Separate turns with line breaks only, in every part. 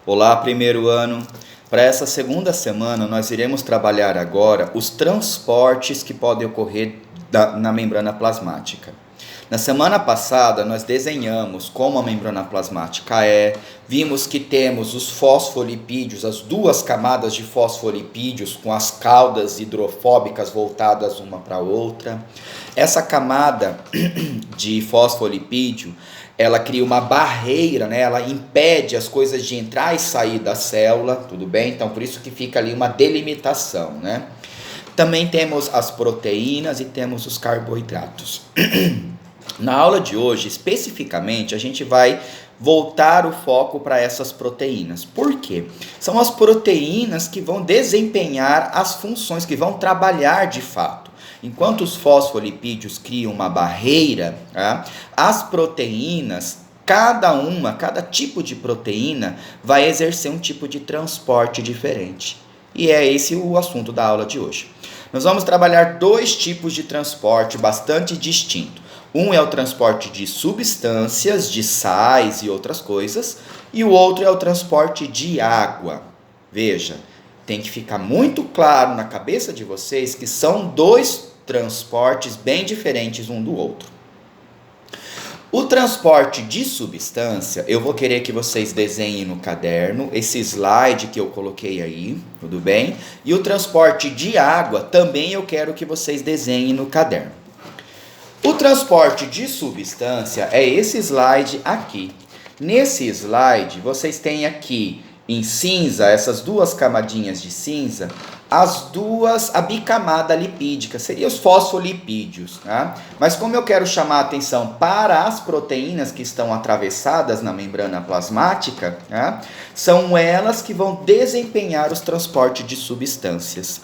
Olá, primeiro ano. Para essa segunda semana, nós iremos trabalhar agora os transportes que podem ocorrer na membrana plasmática. Na semana passada, nós desenhamos como a membrana plasmática vimos que temos os fosfolipídios, as duas camadas de fosfolipídios com as caudas hidrofóbicas voltadas uma para a outra. Essa camada de fosfolipídio, ela cria uma barreira, né? Ela impede as coisas de entrar e sair da célula, tudo bem? Então, por isso que fica ali uma delimitação, né? Também temos as proteínas e temos os carboidratos. Na aula de hoje, especificamente, a gente vai voltar o foco para essas proteínas. Por quê? São as proteínas que vão desempenhar as funções, que vão trabalhar de fato. Enquanto os fosfolipídios criam uma barreira, tá? As proteínas, cada tipo de proteína vai exercer um tipo de transporte diferente. E é esse o assunto da aula de hoje. Nós vamos trabalhar dois tipos de transporte bastante distintos. Um é o transporte de substâncias, de sais e outras coisas, e o outro é o transporte de água. Veja, tem que ficar muito claro na cabeça de vocês que são dois transportes bem diferentes um do outro. O transporte de substância, eu vou querer que vocês desenhem no caderno esse slide que eu coloquei aí, tudo bem? E o transporte de água também eu quero que vocês desenhem no caderno. O transporte de substância é esse slide aqui. Nesse slide, vocês têm aqui em cinza, essas duas camadinhas de cinza, a bicamada lipídica, seriam os fosfolipídios, tá? Mas como eu quero chamar a atenção para as proteínas que estão atravessadas na membrana plasmática, tá? São elas que vão desempenhar os transportes de substâncias.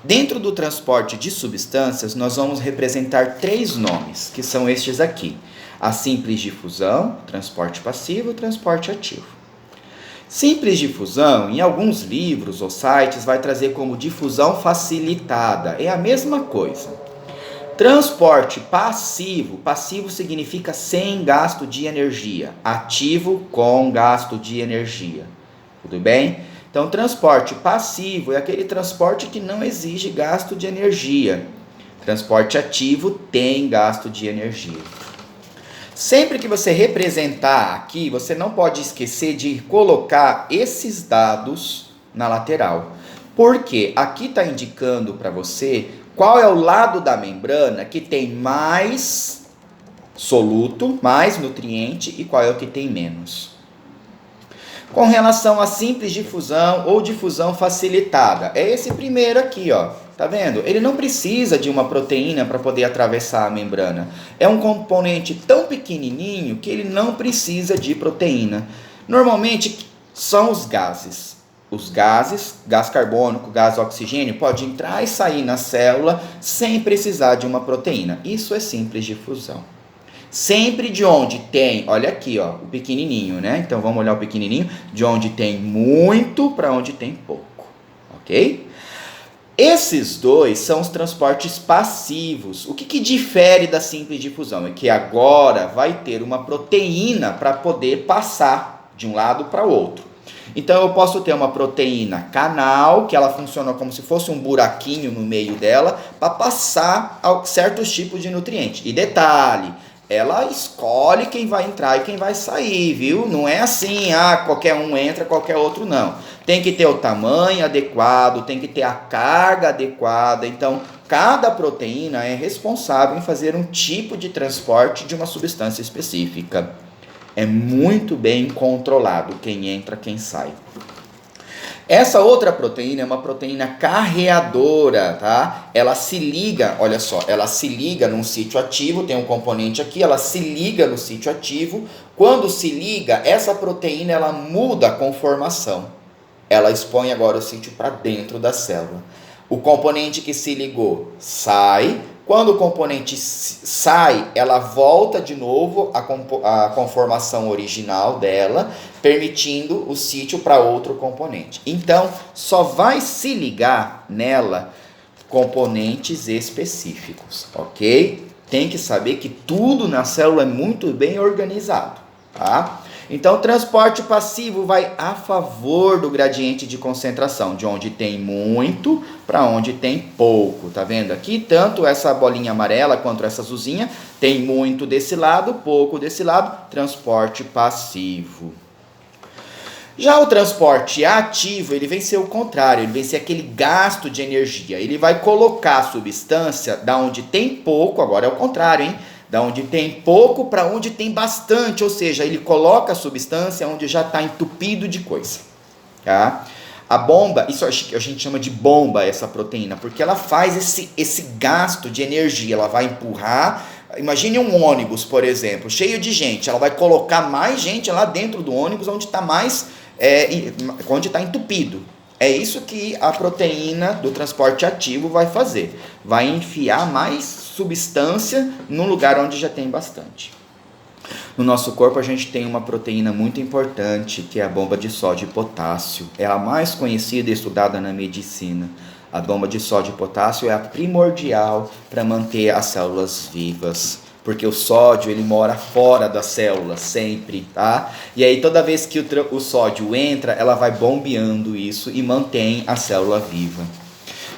Dentro do transporte de substâncias, nós vamos representar três nomes, que são estes aqui. A simples difusão, transporte passivo e transporte ativo. Simples difusão, em alguns livros ou sites, vai trazer como difusão facilitada. É a mesma coisa. Transporte passivo, passivo significa sem gasto de energia. Ativo com gasto de energia. Tudo bem? Então, transporte passivo é aquele transporte que não exige gasto de energia. Transporte ativo tem gasto de energia. Sempre que você representar aqui, você não pode esquecer de colocar esses dados na lateral. Porque aqui está indicando para você qual é o lado da membrana que tem mais soluto, mais nutriente e qual é o que tem menos. Com relação a simples difusão ou difusão facilitada, é esse primeiro aqui, ó. Tá vendo? Ele não precisa de uma proteína para poder atravessar a membrana. É um componente tão pequenininho que ele não precisa de proteína. Normalmente são os gases. Os gases, gás carbônico, gás oxigênio, pode entrar e sair na célula sem precisar de uma proteína. Isso é simples difusão. Sempre de onde tem, olha aqui, ó, o pequenininho, né? Então vamos olhar o pequenininho, de onde tem muito para onde tem pouco, ok? Esses dois são os transportes passivos. O que difere da simples difusão? É que agora vai ter uma proteína para poder passar de um lado para o outro. Então eu posso ter uma proteína canal, que ela funciona como se fosse um buraquinho no meio dela, para passar certos tipos de nutrientes. E detalhe, ela escolhe quem vai entrar e quem vai sair, viu? Não é assim, qualquer um entra, qualquer outro não. Tem que ter o tamanho adequado, tem que ter a carga adequada. Então, cada proteína é responsável em fazer um tipo de transporte de uma substância específica. É muito bem controlado quem entra, quem sai. Essa outra proteína é uma proteína carreadora, tá? Ela se liga, olha só, ela se liga num sítio ativo, tem um componente aqui, ela se liga no sítio ativo. Quando se liga, essa proteína ela muda a conformação. Ela expõe agora o sítio para dentro da célula. O componente que se ligou sai. Quando o componente sai, ela volta de novo à conformação original dela, permitindo o sítio para outro componente. Então, só vai se ligar nela componentes específicos, ok? Tem que saber que tudo na célula é muito bem organizado, tá? Então, o transporte passivo vai a favor do gradiente de concentração, de onde tem muito para onde tem pouco. Tá vendo aqui? Tanto essa bolinha amarela quanto essa azulzinha tem muito desse lado, pouco desse lado, transporte passivo. Já o transporte ativo, ele vem ser o contrário, ele vem ser aquele gasto de energia. Ele vai colocar a substância da onde tem pouco, agora é o contrário, hein? Da onde tem pouco para onde tem bastante, ou seja, ele coloca a substância onde já está entupido de coisa, tá? A bomba, isso a gente chama de bomba, essa proteína, porque ela faz esse gasto de energia, ela vai empurrar. Imagine um ônibus, por exemplo, cheio de gente, ela vai colocar mais gente lá dentro do ônibus onde está onde está entupido. É isso que a proteína do transporte ativo vai fazer, vai enfiar mais substância no lugar onde já tem bastante. No nosso corpo a gente tem uma proteína muito importante, que é a bomba de sódio e potássio. É a mais conhecida e estudada na medicina. A bomba de sódio e potássio é a primordial para manter as células vivas, porque o sódio ele mora fora da célula sempre, tá? E aí toda vez que o sódio entra, ela vai bombeando isso e mantém a célula viva.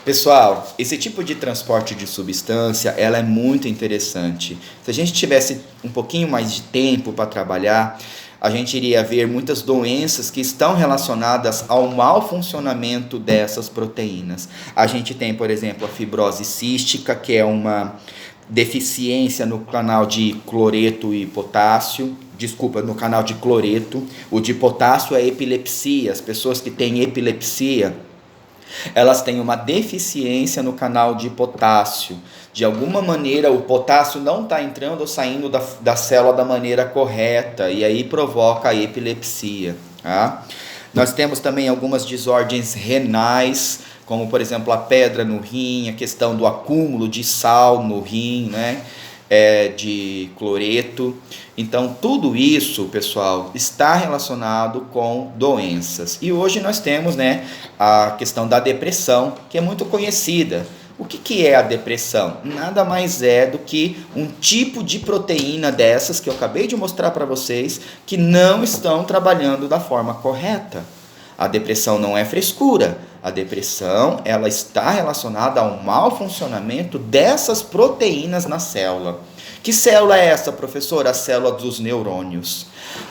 Pessoal, esse tipo de transporte de substância, ela é muito interessante. Se a gente tivesse um pouquinho mais de tempo para trabalhar, a gente iria ver muitas doenças que estão relacionadas ao mau funcionamento dessas proteínas. A gente tem, por exemplo, a fibrose cística, que é uma deficiência no canal de cloreto e potássio. Desculpa, no canal de cloreto. O de potássio é epilepsia. As pessoas que têm epilepsia, elas têm uma deficiência no canal de potássio. De alguma maneira o potássio não está entrando ou saindo da célula da maneira correta e aí provoca a epilepsia. Tá? Nós temos também algumas desordens renais, como por exemplo a pedra no rim, a questão do acúmulo de sal no rim, né? De cloreto. Então tudo isso, pessoal, está relacionado com doenças. E hoje nós temos, né, a questão da depressão, que é muito conhecida. O que é a depressão? Nada mais é do que um tipo de proteína dessas que eu acabei de mostrar para vocês, que não estão trabalhando da forma correta. A depressão não é frescura. A depressão, ela está relacionada ao mau funcionamento dessas proteínas na célula. Que célula é essa, professor? A célula dos neurônios.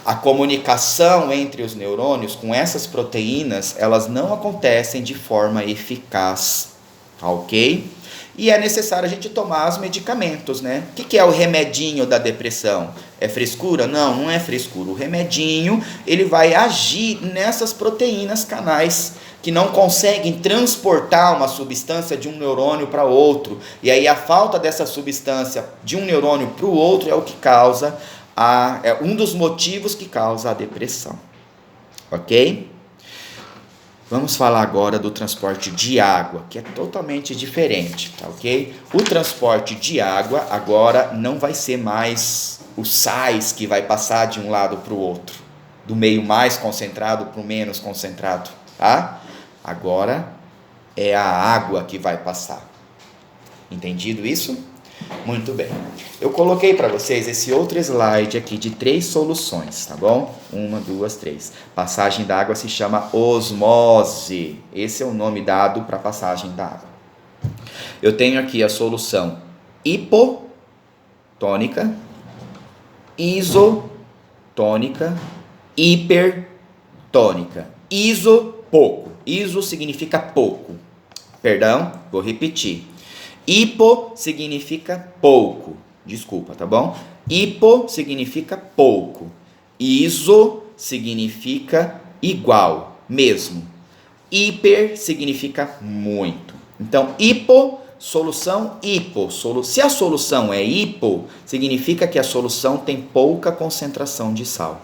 A comunicação entre os neurônios com essas proteínas, elas não acontecem de forma eficaz, ok? E é necessário a gente tomar os medicamentos, né? O que é o remedinho da depressão? É frescura? Não, não é frescura. O remedinho, ele vai agir nessas proteínas canais que não conseguem transportar uma substância de um neurônio para outro. E aí a falta dessa substância de um neurônio para o outro é o que causa, é um dos motivos que causa a depressão. Ok? Vamos falar agora do transporte de água, que é totalmente diferente, tá ok? O transporte de água agora não vai ser mais os sais que vai passar de um lado para o outro, do meio mais concentrado para o menos concentrado, tá? Agora é a água que vai passar. Entendido isso? Muito bem. Eu coloquei para vocês esse outro slide aqui de 3 soluções, tá bom? 1, 2, 3. Passagem da água se chama osmose. Esse é o nome dado para passagem da água. Eu tenho aqui a solução hipotônica, isotônica, hipertônica. Pouco. Iso significa pouco. Perdão, vou repetir. Hipo significa pouco. Desculpa, tá bom? Hipo significa pouco. Iso significa igual, mesmo. Hiper significa muito. Então, solução hipo. Se a solução é hipo, significa que a solução tem pouca concentração de sal.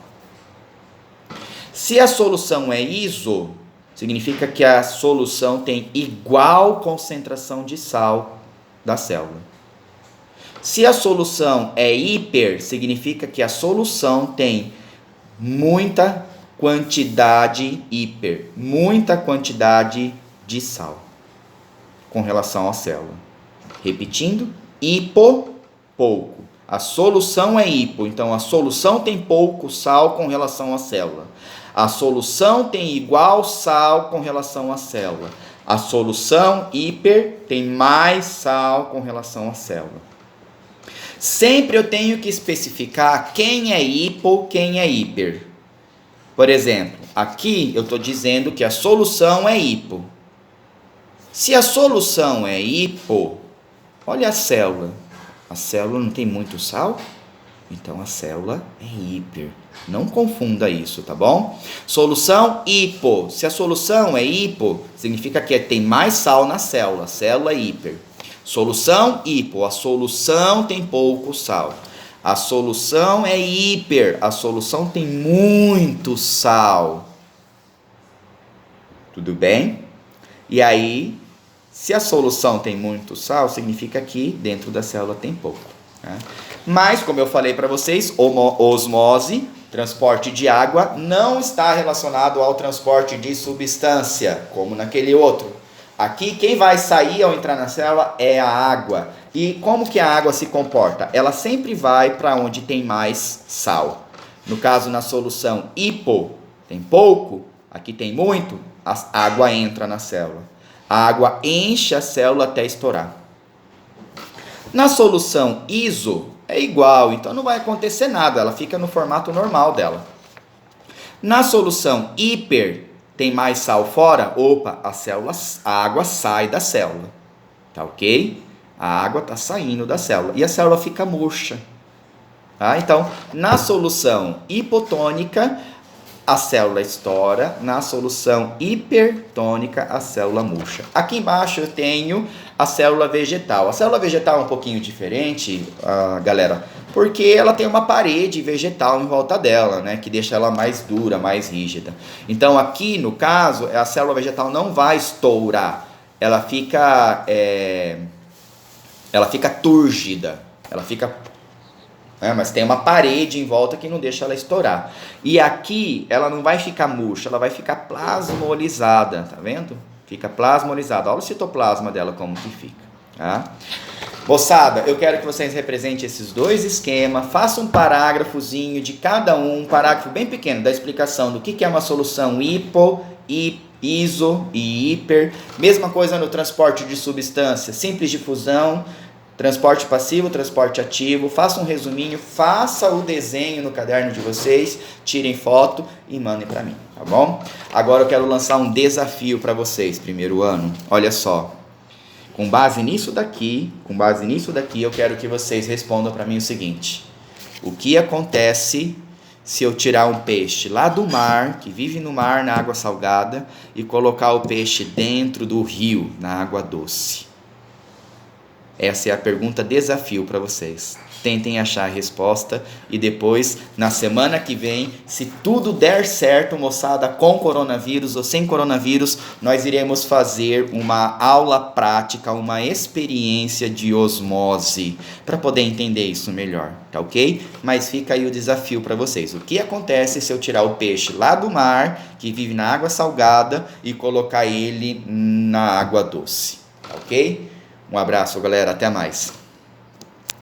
Se a solução é iso, significa que a solução tem igual concentração de sal da célula. Se a solução é hiper, significa que a solução tem muita quantidade de sal com relação à célula. Repetindo, hipo, pouco, A solução é hipo, então a solução tem pouco sal com relação à célula. A solução tem igual sal com relação à célula. A solução hiper tem mais sal com relação à célula. Sempre eu tenho que especificar quem é hipo, quem é hiper. Por exemplo, aqui eu estou dizendo que a solução é hipo. Se a solução é hipo, olha a célula. A célula não tem muito sal? Então a célula é hiper. Não confunda isso, tá bom? Solução hipo. Se a solução é hipo, significa que tem mais sal na célula. Célula é hiper. Solução hipo. A solução tem pouco sal. A solução é hiper. A solução tem muito sal. Tudo bem? E aí, se a solução tem muito sal, significa que dentro da célula tem pouco. Né? Mas, como eu falei para vocês, osmose, transporte de água, não está relacionado ao transporte de substância, como naquele outro. Aqui, quem vai sair ao entrar na célula é a água. E como que a água se comporta? Ela sempre vai para onde tem mais sal. No caso, na solução hipo, tem pouco, aqui tem muito, a água entra na célula. A água enche a célula até estourar. Na solução iso, é igual, então não vai acontecer nada, ela fica no formato normal dela. Na solução hiper, tem mais sal fora? Opa, a água sai da célula, tá ok? A água está saindo da célula e a célula fica murcha. Tá? Então, na solução hipotônica, a célula estoura, na solução hipertônica, a célula murcha. Aqui embaixo eu tenho a célula vegetal. A célula vegetal é um pouquinho diferente, galera, porque ela tem uma parede vegetal em volta dela, né, que deixa ela mais dura, mais rígida. Então aqui, no caso, a célula vegetal não vai estourar, ela fica túrgida, ela fica... mas tem uma parede em volta que não deixa ela estourar. E aqui ela não vai ficar murcha, ela vai ficar plasmolizada, tá vendo? Fica plasmolizada. Olha o citoplasma dela como que fica. Tá? Moçada, eu quero que vocês representem esses dois esquemas, façam um parágrafozinho de cada um parágrafo bem pequeno da explicação do que é uma solução hipo, iso e hiper. Mesma coisa no transporte de substância, simples difusão, transporte passivo, transporte ativo. Faça um resuminho, faça o desenho no caderno de vocês, tirem foto e mandem para mim, tá bom? Agora eu quero lançar um desafio para vocês, primeiro ano. Olha só, com base nisso daqui, eu quero que vocês respondam para mim o seguinte: o que acontece se eu tirar um peixe lá do mar, que vive no mar, na água salgada, e colocar o peixe dentro do rio, na água doce? Essa é a pergunta desafio para vocês. Tentem achar a resposta e depois, na semana que vem, se tudo der certo, moçada, com coronavírus ou sem coronavírus, nós iremos fazer uma aula prática, uma experiência de osmose, para poder entender isso melhor, tá ok? Mas fica aí o desafio para vocês. O que acontece se eu tirar o peixe lá do mar, que vive na água salgada, e colocar ele na água doce, tá ok? Um abraço, galera. Até mais.